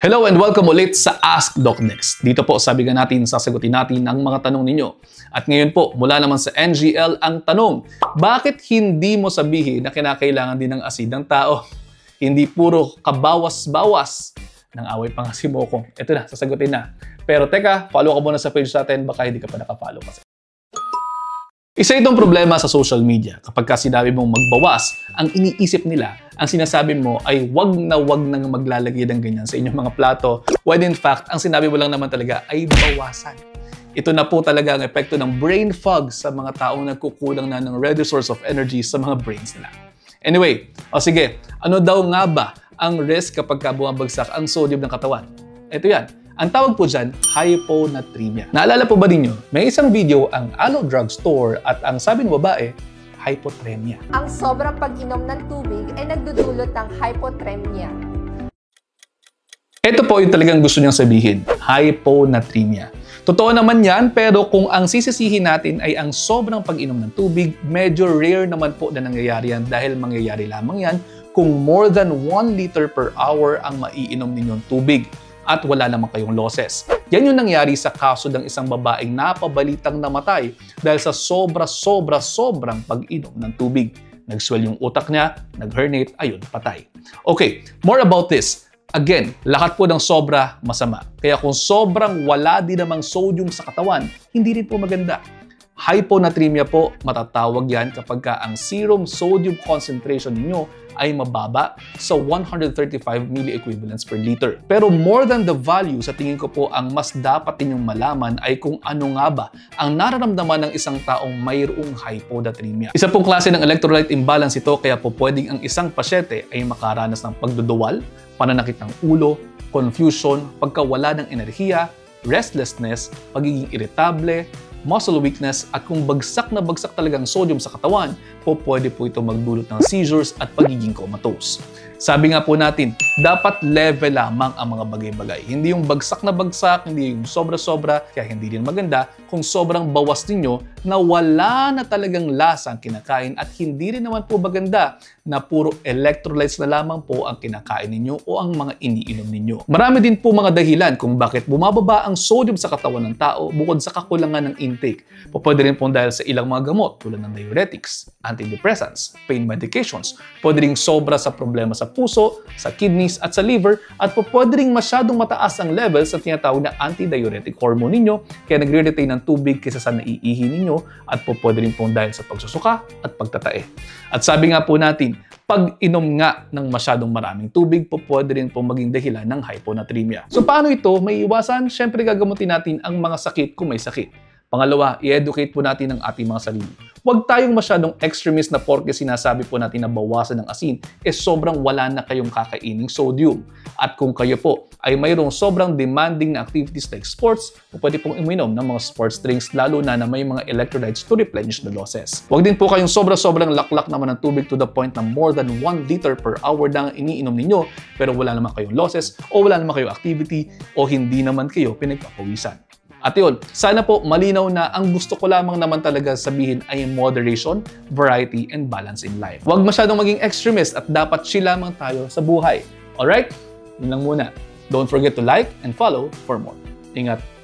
Hello and welcome ulit sa Ask Doc Next. Dito po sabigan natin, sasagutin natin ang mga tanong ninyo. At ngayon po, mula naman sa NGL ang tanong, bakit hindi mo sabihin na kinakailangan din ng asid ng tao? Hindi puro kabawas-bawas ng away pa nga si Mokong. Ito na, sasagutin na. Pero teka, follow ka muna sa page natin, baka hindi ka pa nakafollow kasi. Isa itong problema sa social media. Kapag ka sinabi mong magbawas, ang iniisip nila, ang sinasabi mo ay wag nang maglalagay ng ganyan sa inyong mga plato, when in fact, ang sinabi mo lang naman talaga ay bawasan. Ito na po talaga ang epekto ng brain fog sa mga taong nagkukulang na ng ready source of energy sa mga brains nila. Anyway, sige, ano daw nga ba ang risk kapag ka bumabagsak ang sodium ng katawan? Ito yan. Ang tawag po dyan, hyponatremia. Naalala po ba ninyo, may isang video ang Alo Drugstore at ang sabi ng babae, hypotremia. Ang sobrang pag-inom ng tubig ay nagdudulot ng hypotremia. Ito po yung talagang gusto niyang sabihin, hyponatremia. Totoo naman yan, pero kung ang sisisihin natin ay ang sobrang pag-inom ng tubig, medyo rare naman po na nangyayari yan dahil mangyayari lamang yan kung more than 1 liter per hour ang maiinom ninyong tubig at wala naman kayong losses. Yan yung nangyari sa kaso ng isang babaeng napabalitang namatay dahil sa sobrang pag-inom ng tubig. Nag-swell yung utak niya, nag-herniate, ayun, patay. Okay, more about this. Again, lahat po ng sobra masama. Kaya kung sobrang wala din namang sodium sa katawan, hindi rin po maganda. Hyponatremia po, matatawag yan kapag ka ang serum sodium concentration ninyo ay mababa sa 135 milliequivalents per liter. Pero more than the value, sa tingin ko po ang mas dapat ninyong malaman ay kung ano nga ba ang nararamdaman ng isang taong mayroong hyponatremia. Isa pong klase ng electrolyte imbalance ito, kaya po pwedeng ang isang pasyente ay makaranas ng pagduduwal, pananakit ng ulo, confusion, pagkawala ng enerhiya, restlessness, pagiging irritable, muscle weakness, at kung bagsak na bagsak talagang sodium sa katawan, pwede po ito magdulot ng seizures at pagiging comatose. Sabi nga po natin, dapat level lamang ang mga bagay-bagay. Hindi yung bagsak na bagsak, hindi yung sobra-sobra, kaya hindi rin maganda kung sobrang bawas ninyo na wala na talagang lasa ang kinakain at hindi rin naman po maganda na puro electrolytes na lamang po ang kinakain ninyo o ang mga iniinom ninyo. Marami din po mga dahilan kung bakit bumababa ang sodium sa katawan ng tao bukod sa kakulangan ng intake. Pwede rin po dahil sa ilang mga gamot tulad ng diuretics, antidepressants, pain medications. Pwede rin sobra sa problema sa puso, sa kidneys at sa liver, at pwede rin masyadong mataas ang levels sa tinatawag na antidiuretic hormone ninyo kaya nagre-retain ng tubig kaysa sa naiihi ninyo, at pwede rin po dahil sa pagsusuka at pagtatae. At sabi nga po natin, pag-inom nga ng masyadong maraming tubig pwede rin po maging dahilan ng hyponatremia. So paano ito may iwasan? Siyempre gagamutin natin ang mga sakit kung may sakit. Pangalawa, i-educate po natin ang ating mga sarili. Huwag tayong masyadong extremist na porke sinasabi po natin na bawasan ng asin, sobrang wala na kayong kakaining sodium. At kung kayo po ay mayroong sobrang demanding na activities like sports, pwede pong uminom ng mga sports drinks lalo na may mga electrolytes to replenish the losses. Huwag din po kayong sobrang laklak naman ng tubig to the point na more than 1 liter per hour na iniinom ninyo pero wala naman kayong losses o wala naman kayong activity o hindi naman kayo pinagpapawisan. At yun, sana po malinaw na ang gusto ko lamang naman talaga sabihin ay moderation, variety, and balance in life. Huwag masyadong maging extremist at dapat chill lamang tayo sa buhay. Alright? Yun lang muna. Don't forget to like and follow for more. Ingat!